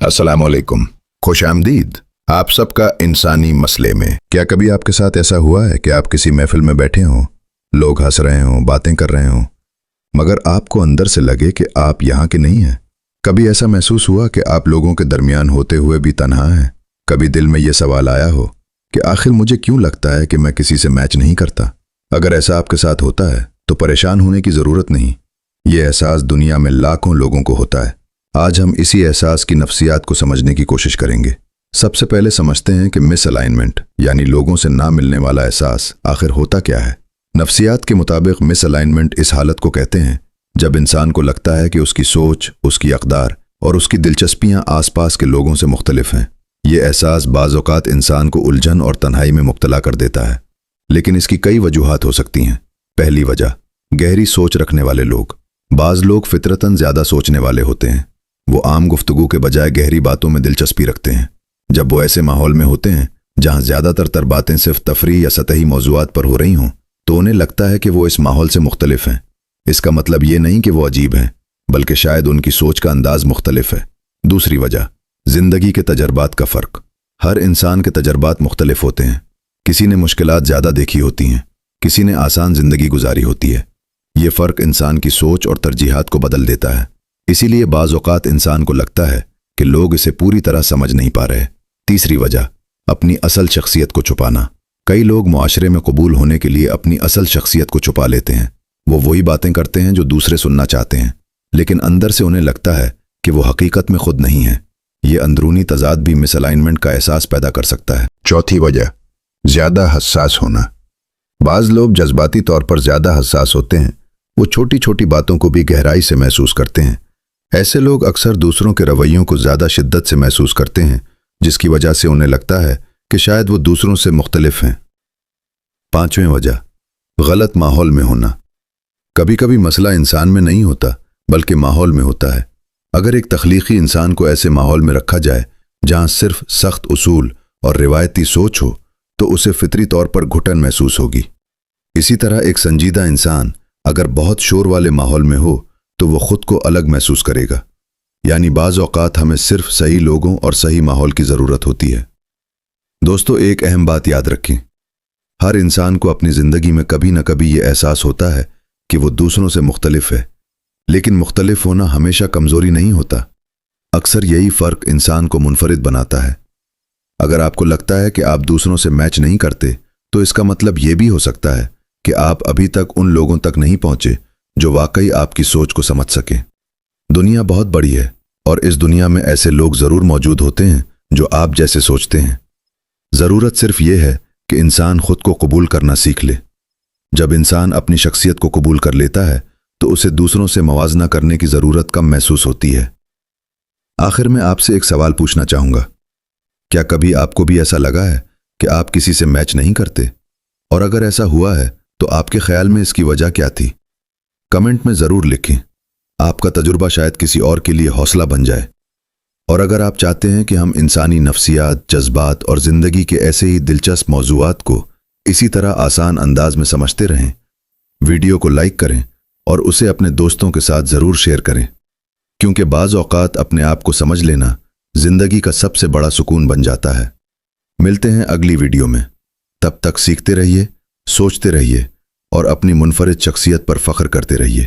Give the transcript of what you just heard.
अस्सलाम वालेकुम, खुश आमदीद आप सबका इंसानी मसले में। क्या कभी आपके साथ ऐसा हुआ है कि आप किसी महफिल में बैठे हों, लोग हंस रहे हों, बातें कर रहे हों, मगर आपको अंदर से लगे कि आप यहाँ के नहीं हैं? कभी ऐसा महसूस हुआ कि आप लोगों के दरमियान होते हुए भी तन्हा हैं? कभी दिल में ये सवाल आया हो कि आखिर मुझे क्यों लगता है कि मैं किसी से मैच नहीं करता? अगर ऐसा आपके साथ होता है तो परेशान होने की ज़रूरत नहीं। ये एहसास दुनिया में लाखों लोगों को होता है। आज हम इसी एहसास की नफ्सियात को समझने की कोशिश करेंगे। सबसे पहले समझते हैं कि मिस अलाइनमेंट यानी लोगों से ना मिलने वाला एहसास आखिर होता क्या है। नफ्सियात के मुताबिक मिस अलाइनमेंट इस हालत को कहते हैं जब इंसान को लगता है कि उसकी सोच, उसकी अक़दार और उसकी दिलचस्पियां आसपास के लोगों से मुख्तलिफ हैं। ये एहसास बाज़ औक़ात इंसान को उलझन और तन्हाई में मुब्तला कर देता है, लेकिन इसकी कई वजूहात हो सकती हैं। पहली वजह, गहरी सोच रखने वाले लोग। बाज़ लोग फितरतन ज़्यादा सोचने वाले होते हैं। वो आम गुफ्तगू के बजाय गहरी बातों में दिलचस्पी रखते हैं। जब वो ऐसे माहौल में होते हैं जहां ज़्यादातर बातें सिर्फ तफरीह या सतही मौज़ूआत पर हो रही हों, तो उन्हें लगता है कि वो इस माहौल से मुख्तलिफ हैं। इसका मतलब ये नहीं कि वो अजीब हैं, बल्कि शायद उनकी सोच का अंदाज मुख्तलिफ है। दूसरी वजह, ज़िंदगी के तजर्बात का फ़र्क। हर इंसान के तजर्बात मुख्तलिफ होते हैं। किसी ने मुश्किलात ज़्यादा देखी होती हैं, किसी ने आसान ज़िंदगी गुजारी होती है। ये फ़र्क इंसान की सोच और तरजीहात को बदल देता है। इसीलिए बाज़ औक़ात इंसान को लगता है कि लोग इसे पूरी तरह समझ नहीं पा रहे। तीसरी वजह, अपनी असल शख्सियत को छुपाना। कई लोग मुआशरे में कबूल होने के लिए अपनी असल शख्सियत को छुपा लेते हैं। वो वही बातें करते हैं जो दूसरे सुनना चाहते हैं, लेकिन अंदर से उन्हें लगता है कि वो हकीकत में खुद नहीं है। ये अंदरूनी तज़ाद भी मिसअलाइनमेंट का एहसास पैदा कर सकता है। चौथी वजह, ज़्यादा हसास होना। बाज़ लोग जज्बाती तौर पर ज़्यादा हसास होते हैं। वो छोटी छोटी बातों को भी गहराई से महसूस करते हैं। ऐसे लोग अक्सर दूसरों के रवैयों को ज़्यादा शिद्दत से महसूस करते हैं, जिसकी वजह से उन्हें लगता है कि शायद वो दूसरों से मुख्तलिफ हैं। पांचवें वजह, गलत माहौल में होना। कभी कभी मसला इंसान में नहीं होता, बल्कि माहौल में होता है। अगर एक तख्लीकी इंसान को ऐसे माहौल में रखा जाए जहां सिर्फ सख्त उसूल और रिवायती सोच हो, तो उसे फितरी तौर पर घुटन महसूस होगी। इसी तरह एक संजीदा इंसान अगर बहुत शोर वाले माहौल में हो तो वो खुद को अलग महसूस करेगा। यानी बाज़ औक़ात हमें सिर्फ सही लोगों और सही माहौल की ज़रूरत होती है। दोस्तों, एक अहम बात याद रखें, हर इंसान को अपनी ज़िंदगी में कभी न कभी ये एहसास होता है कि वो दूसरों से मुख्तलिफ है, लेकिन मुख्तलिफ होना हमेशा कमज़ोरी नहीं होता। अक्सर यही फ़र्क इंसान को मुनफरिद बनाता है। अगर आपको लगता है कि आप दूसरों से मैच नहीं करते, तो इसका मतलब ये भी हो सकता है कि आप अभी तक उन लोगों तक नहीं पहुंचे जो वाकई आपकी सोच को समझ सकें। दुनिया बहुत बड़ी है और इस दुनिया में ऐसे लोग ज़रूर मौजूद होते हैं जो आप जैसे सोचते हैं। ज़रूरत सिर्फ ये है कि इंसान खुद को कबूल करना सीख ले। जब इंसान अपनी शख्सियत को कबूल कर लेता है तो उसे दूसरों से मवाजना करने की ज़रूरत कम महसूस होती है। आखिर में आपसे एक सवाल पूछना चाहूँगा, क्या कभी आपको भी ऐसा लगा है कि आप किसी से मैच नहीं करते? और अगर ऐसा हुआ है तो आपके ख्याल में इसकी वजह क्या थी? कमेंट में ज़रूर लिखें। आपका तजुर्बा शायद किसी और के लिए हौसला बन जाए। और अगर आप चाहते हैं कि हम इंसानी नफ्सियात, जज्बात और ज़िंदगी के ऐसे ही दिलचस्प मौज़ूआत को इसी तरह आसान अंदाज में समझते रहें, वीडियो को लाइक करें और उसे अपने दोस्तों के साथ ज़रूर शेयर करें, क्योंकि बाज़ औक़ात अपने आप को समझ लेना ज़िंदगी का सबसे बड़ा सुकून बन जाता है। मिलते हैं अगली वीडियो में। तब तक सीखते रहिए, सोचते रहिए और अपनी मुनफरिद शख्सियत पर फ़ख्र करते रहिए।